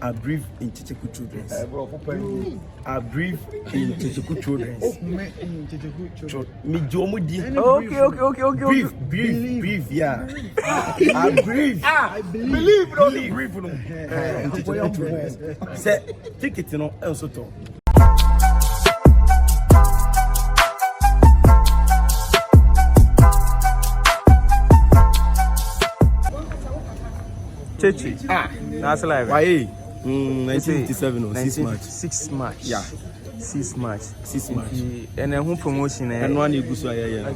I breathe in Kyekyeku Children's. I breathe in Kyekyeku Children's. Okay. Breathe, yeah. I breathe. I believe. Breathe in Kyekyeku Children's. Say, take it, also talk. Chechi. That's live. Why? 1957 or 6 March. Yeah. 6 March. And then who promotion? And one you go so yeah.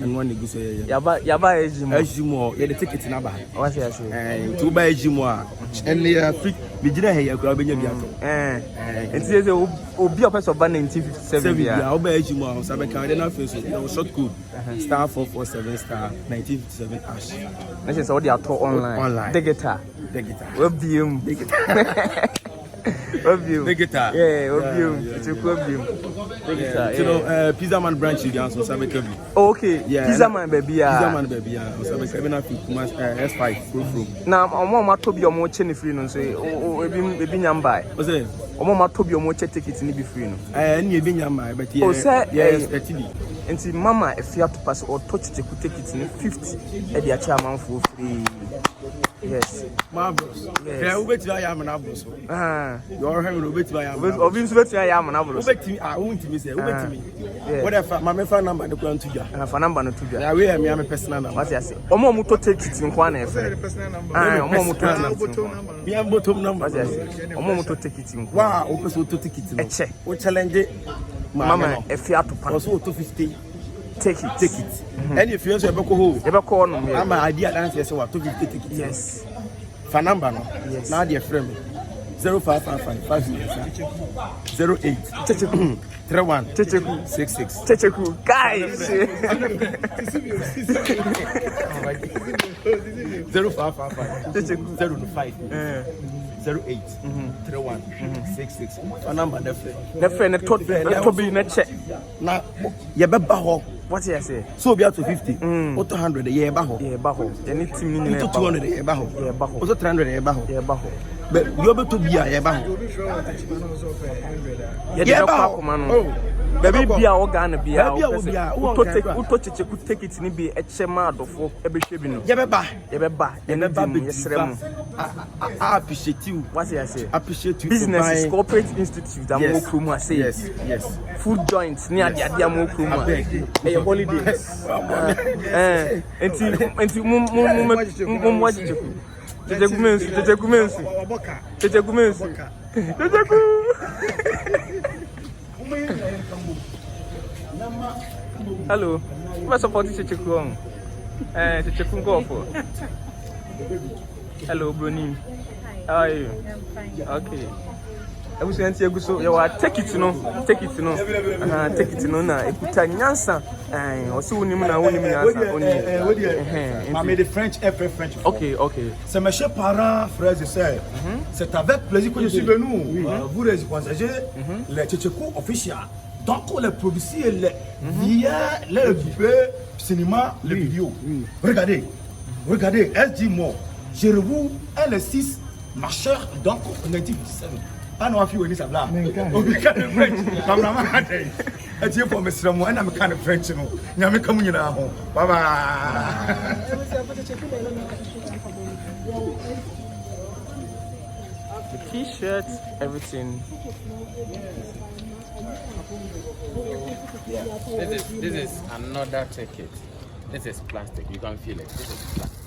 And one you go so yeah. Yaba Ejimo. Yeah, the ticket number. What you say? To buy Ejimo. And they are free. We didn't hear you grab in your and says Obi a person of 1957. Yeah, I'll buy Ejimo. Sabeka. Then I feel so short code. Star 447 star 1957 hash. This is all the auto online. The guitar. Obium. The guitar. Yeah, Obium. It's a Obium. The guitar. You know, Pizza Man branch is also Sabeka. Okay. Yeah. Pizza Man baby. Sabeka. S5. Now, I'm more to be your more chenny free. No say. Maybe nyambai. What's it? I'm more to be your more tickets in the free. No. Any be nyambai, but yes, and see, Mama, if you have to pass or touch the take it in 50 at the chairman for free. Yes, marvelous. Yeah, we bet I am an abos. You're having a bit I am. Obviously, I am an abos. I won't miss it. Whatever, my phone number, the plan to you. For number to you. I will am a personal number. What I say? Omo to take it in one. Omo bottom number. Omo to take it in. Wow, also to take it in. Check. What challenge? Mama, if you have to pass also 250. Take it. And if you also have a call, I'm an idea answer so 250 tickets. Yes. For number no. Yes. Now dear friend 0555 08 31 66 Kyekyeku guys 0555 05 08 31 66 for number the friend to be in a check now you be baho. What you say? So be out to 50. What 100 a year baho. Yeah, baho. Any team in 200 a year baho. Yeah, baho. Also 300 a year baho. Yeah, baho. But you able to be a year baho. Yeah, baho. Baby, be our Ghana be our. Who take it in be a chema for every shabby. Yabba, and I appreciate you. What I say? Appreciate you. Business Corporate Institute. Yes. Food joints near the Adiamo Kuma. A holiday. Hello, what's supporting Kyekyeku? Kyekyeku go for. Hello, Bruni. How are you? I'm fine. Okay. I was going to say, so you are take it, na. Ekuta nyansa. Also, we need the French, French. Okay. C'est mes chers parents, frères et sœurs. C'est avec plaisir que je suis venu vous encourager les Kyekyeku officiels. Donc, les produits via les cinéma, les vidéos. Regardez, elle dit moi, je revoue le 6 marcheur donc 1957. I know if you need a black. French. It's here for Mr. Mo, and I'm kind of French. I'm coming in home. Bye bye. The t-shirt, everything. Yeah. This is another ticket. This is plastic. You can feel it. This is plastic.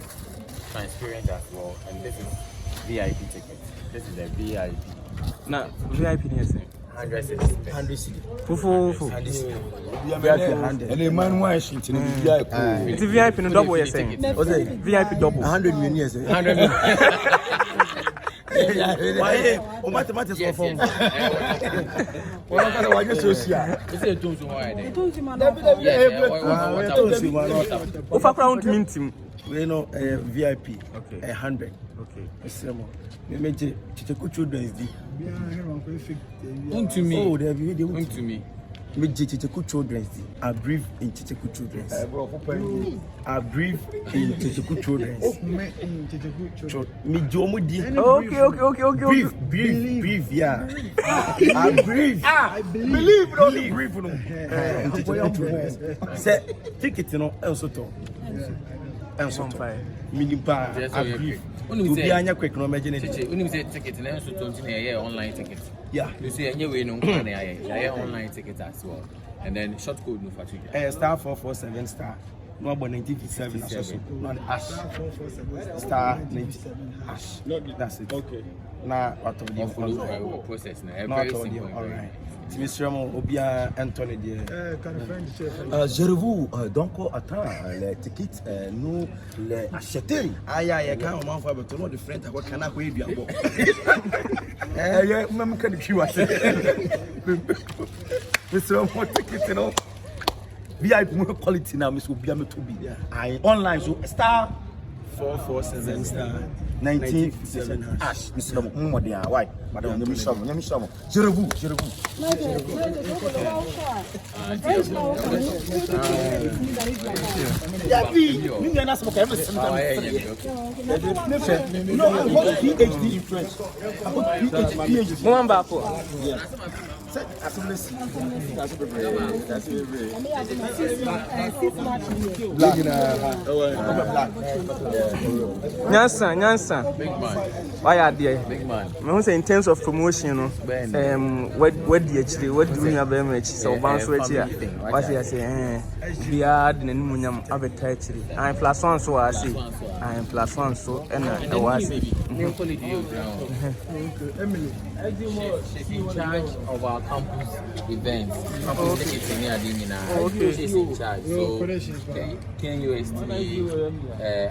Transparent as well. And this is VIP ticket. This is a VIP. Now, VIP is 100 Fufu. And the man wants it in VIP. It's a VIP no double, you're saying. VIP double. 100 million years. 100 million. Why? Mathematics for form. What kind of one you so see? This is a tools wide. Of a crown to mint him. We know VIP. Okay. 100. Okay. We made Kyekyeku Children's D. To me. Oh, they to me. Me Kyekyeku children's. I breathe in Kyekyeku children's. I breathe in Kyekyeku children's. Me Jomo di. Okay. Breathe, yeah. I breathe. I believe. Breathe no. Kyekyeku children's. Say ticket no also to. Also to. Minipa. I breatve. Obi anya quick no imagine it. When you say ticket na also to na online ticket. Yeah. You say anyway no na online ticket as well. And then short code no for you. Star 447 star. No about 1957 also. Not ash. Star 90 ash. That's it. Okay. Now what of the follow process na very simple. All right. Monsieur Obia Anthony je vous donc attends les tickets nous les acheter aïe quand on m'envoie tout le monde de frère à quoi kana ko edu abo même quand tu vois Monsieur mon ticket no VIP more quality now Monsieur Obia me to be I online so star 447 star 1957 ash Monsieur mo dia why madame nyami shamo je vous Yavi ni na so ka no PhD in French PhD Mo ba ko Nyansa. Big man. Why are there? Big man. Me say in terms of promotion, what the actually, what do you have very much? So bounce right here. What I say, we are the Nimunyam appetite. I am +1, so I see. I am +1, so and I was. Emily, she's in charge of our campus events. Campus tickets near Dimina. She's in charge. So KUST,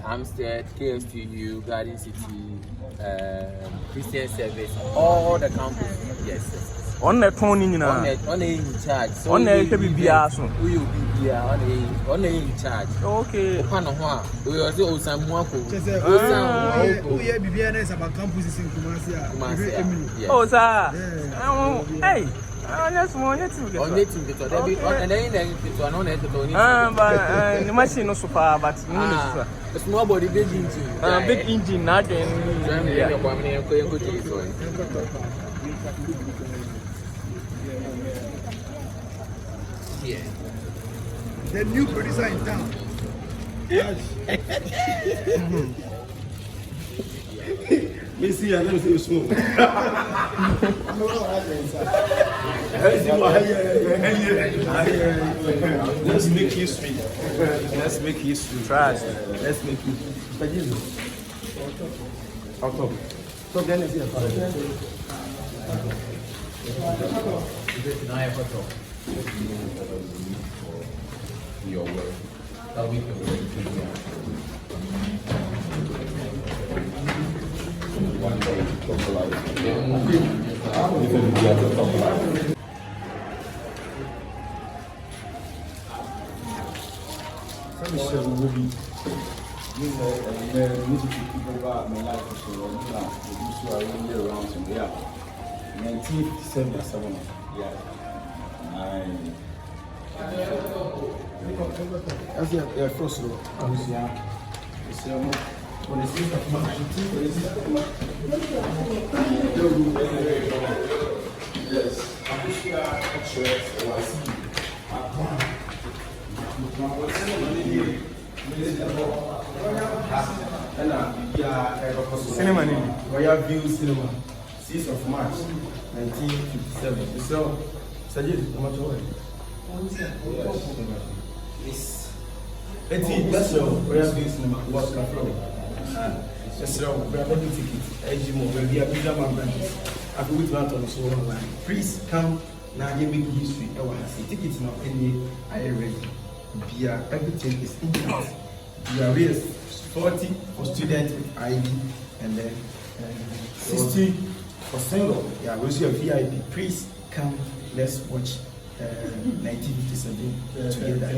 Amstead, KSTU, Garden City, Christian Service, all the campus. Yes. On the phone, you know. On the in charge. So on the BBR. We will be here on the in charge. Okay. We also owe some more. Oh, yeah, BBN is about campuses in Kumasi. Oh, sir. Hey. Yes, one yet. On it, and then it's on it. But the machine is so far, but a small body big engine. Big engine, not in. Yeah. The new producer in town. Messi, I don't see smoke. Let's make history. Let's make history. Trust. Let's make history. Mr. Jesus. Out. So then it's here. Your work. That we can work together. One day to talk about it. That's the first row. Cinema, Royal View Cinema, 6th of March, 1957. So, Sajid, how much was it? That's your Royal View Cinema. What's the flow? Yes, sir. We have a ticket. Ejimo, we have bigger branches. I could wait on the soul online. Please come now. You make history. I want to see tickets now. Any I ready. Beer, everything is in house. Beer raise 40 for student with ID, and then 60 for single. Yeah, we see a VIP. Please come. Let's watch 1957 together.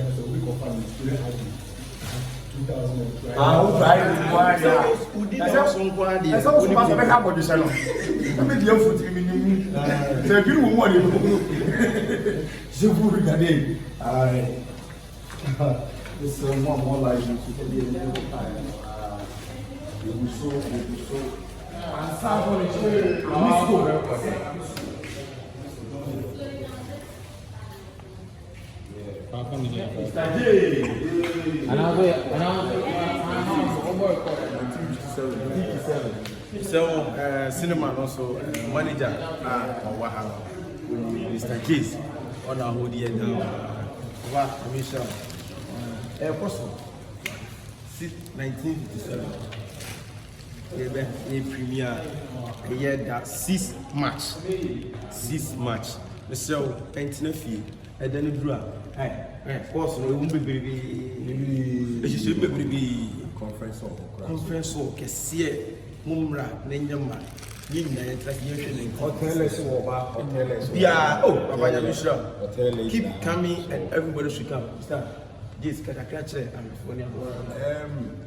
Je vous regardez. C'est moi là, je suis So, cinema also manager Wahala, Mr. Keys, on our whole year now. What commission? Apostle, 1957. A premiere, a year that 6 March. Mr. Pentinefie, and then it drew up. Of course, we won't be baby. Conference hall, Kessie, Mumra, Nenyama, Yina, like you hotel. Yeah, oh, keep coming and everybody should come. This Kakakache and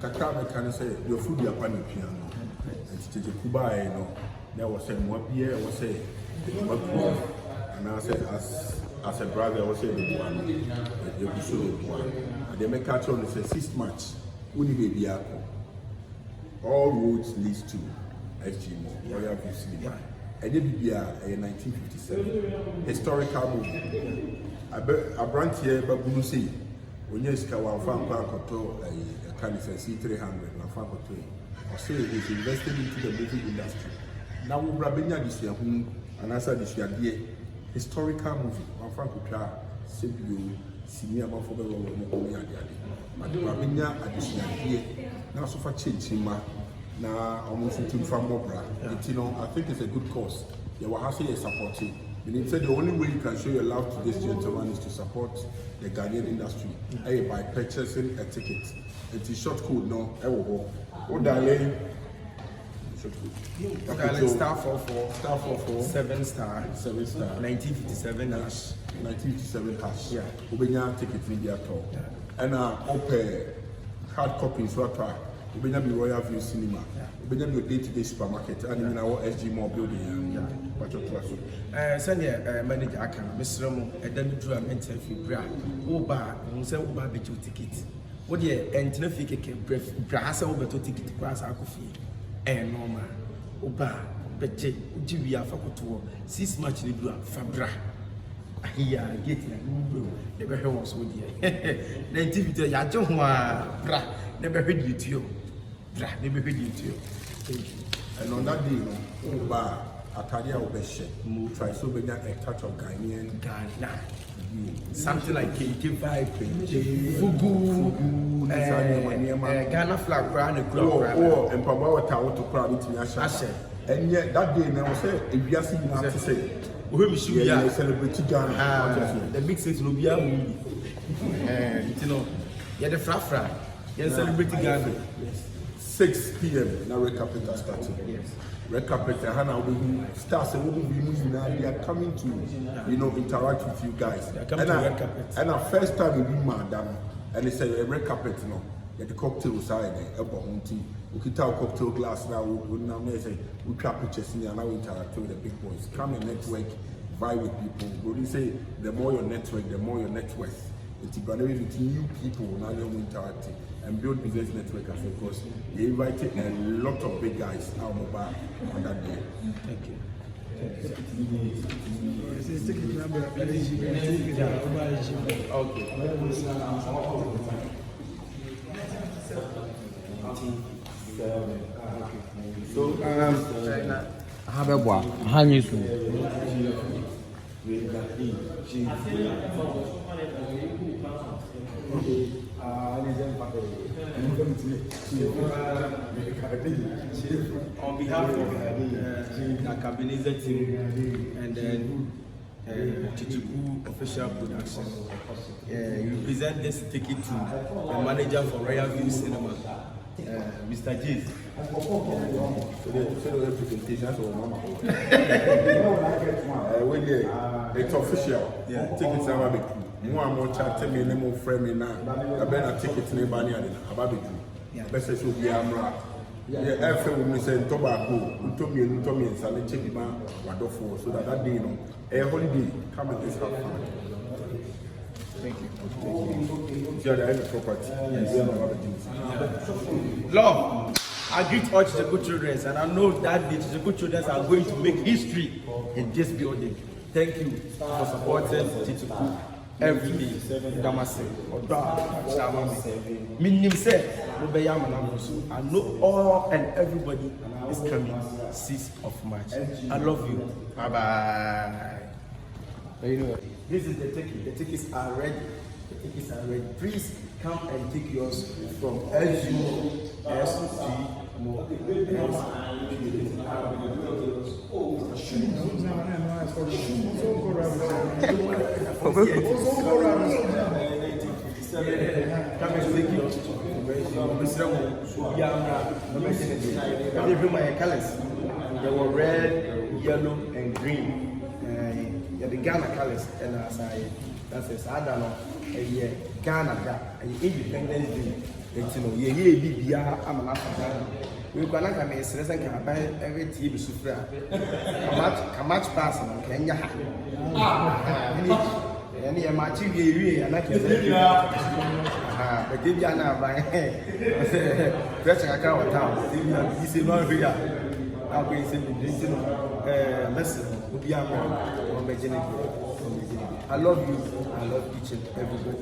Kakame can say your food your pan piano. And Kyekyeku, no, there was a Mwapie, I was say, and I said, as a brother, I was saying, you should one. They make catch on the 6th March, Unibiako. All roads lead to SG Royal View Cinema. And then be a 1957 historical movie. I brand here, but you see. When you say one fan a kind of C300 and fan or say he's invested into the movie industry. Now we Rabina this year and answer this year historical movie. One fan could try simply senior man for the role of but Rabina at this year now so far change him now almost into Mcbrown. You know, I think it's a good cause. They were actually supporting. And he said the only way you can show your love to this gentleman is to support the Ghanaian industry by purchasing a ticket. It's a short code now. What darling? Short code. Okay, star 44. Star 44. 7 star. 1957 hash. 1957 hash. Yeah. Ubenya ticket in the at all. And open hard copy so try. Ubenya be Royal View Cinema. Ubenya be day-to-day supermarket. And in our SG Mall building. Send your manager account, Mr. Romo, and then you do a mental fee. Oba, who say Oba bet you ticket. What ye and Tenefik brass over to ticket brass alcohol and normal. Oba, bet Jibia Fakoto, 6 March they do a Fabra. Here, get never heard was with you. Then TV, ya don't want bra, never heard you to you. Bra, never heard you to you. Thank you. And on that day, Oba. Atadia Obeshe, try so big a touch of Ghanaian Ghana. Something like Kyekyeku, Fugu, Ghana flag, brand and glow, and Pamawa Tower to crowd into Yasha. And yet that day, now say, if you are seeing to say, we should celebrate Ghana. The big six will be a movie. And you know, you're the Frafra, you're celebrating Ghana. 6 p.m. now Red Carpet are starting. Yes. Red Carpet stars and they are coming to interact with you guys. And our first time we madam and they say Red Carpet the cocktail side we can tell cocktail glass now we say we try pictures and now we interact with the big boys. Come and network, buy with people. But they say the more your network, the more your net worth. It's with new people now they're interacting and build business network as of course. They invited a lot of big guys out mobile on that day. Thank you. On behalf of the Cabinet team and then Kyekyeku official production, we present this ticket to the manager for Royal View Cinema, Mr. J. It's official. Yeah. Tickets are Mo am chat me ne mo friend me na. I be na ticket ne ba ni ade na aba bedu. Be say so bia amra. Yeah, every woman say tobacco, Utomi and Utomi and Sally Chippima, Wadofo, so that day, no, a holiday, come and let's have fun. Thank you. You are the end property. Yes. Love, I greet all Chicheku children, and I know that the Chicheku children are going to make history in this building. Thank you for supporting Chicheku every day. Damase, I know all and everybody is coming 6th of March. I love you. Bye bye. This is the ticket. The tickets are ready. The tickets are ready. Please come and take yours from There were red, yellow, and green. The Ghana colors, and as I don't know, Ghana, Independence Day. It's no, I'm an African. We're gonna come and say, I can buy every TV super. How much passing? Can you have? Any match you and I can say, but if you are not buying, press a account town. This is not real. I'll be saying, listen, I love you. I love each and everybody.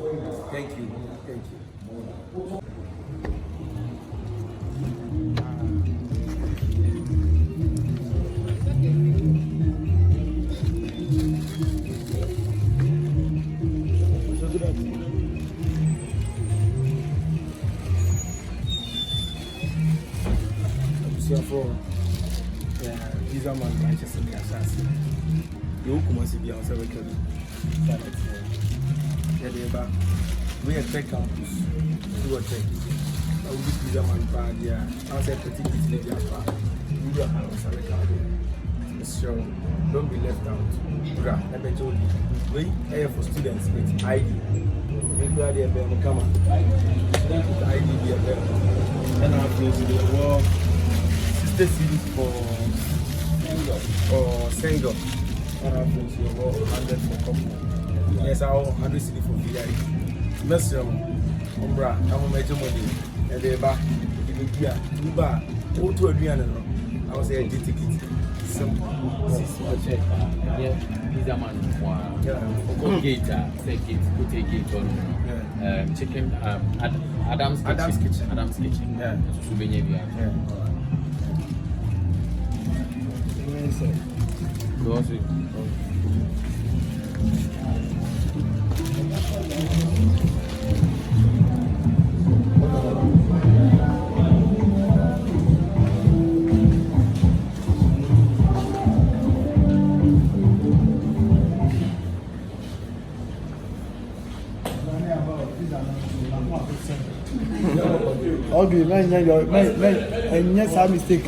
Thank you. Thank you. Visa man Manchester Assassin. You come and see the answer record. We are tech campus. Do a tech. I will be visa man bad. Yeah, I said pretty bit lady after. You will have a record. So don't be left out. Let me tell you. We are for students with ID. Maybe I did come on. Students with ID be a better. And after the war. The series for single. And I think you will 100 for couple. Yes, I'll 100 CD for VIP. Monsieur, Umbra, I'm a major money. And they back, you bar, go to a Diana. I was a ticket. Simple. Yeah, he's a man. Gator, take it, put a gate on. Chicken, Adam's Kitchen. Adam's Kitchen. Yeah, yeah. Okay, man, yes, I mistake.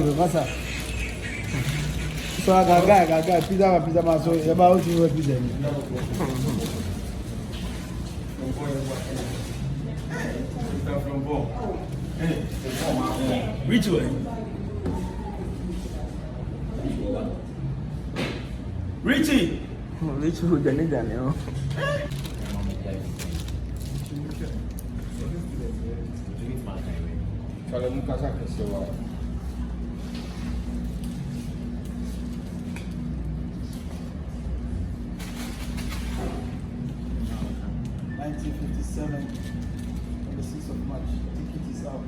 So I got pizza, so about you what pizza. Which way? Richie! Richie who done it, Daniel. On the 6th of March, ticket is out.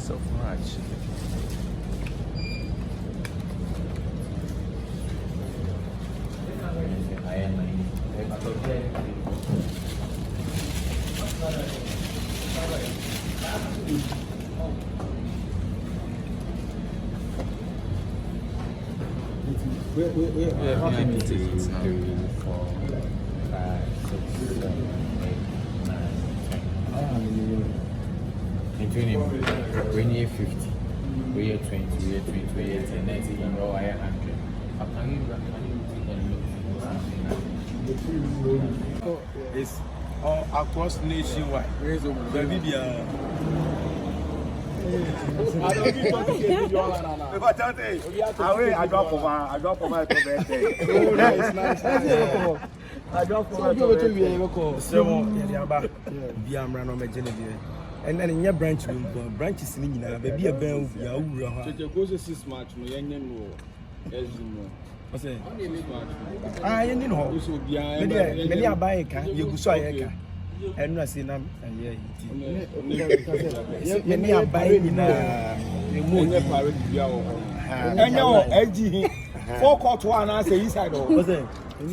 Of March. When you're 50, when you're 20, when you're 20, when you're 10, 90, you know, I am 100. Can you It's all across nationwide. Baby, I drop for my birthday. nice. I drop for my birthday. So, and then in your branch room, branches in the baby a bell, Kyekyeku 6 March, no yenye no. What's it? Ah, you know, many are buying car, you go so I and not see them, and yeah, many are buying in a moon. And now, edgy 4 court one answer inside. Was it?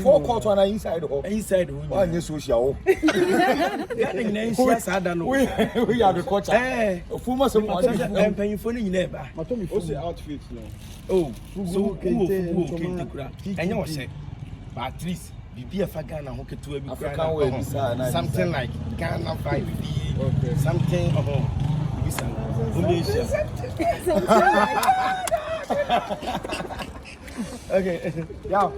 4 court one inside. One is social. We are the coach. Fumas and paying for the neighbor. What's the outfit now? Oh, so and you say, but at least be a Fagana who could to African way, something like Ghana 5D, something about okay, yeah.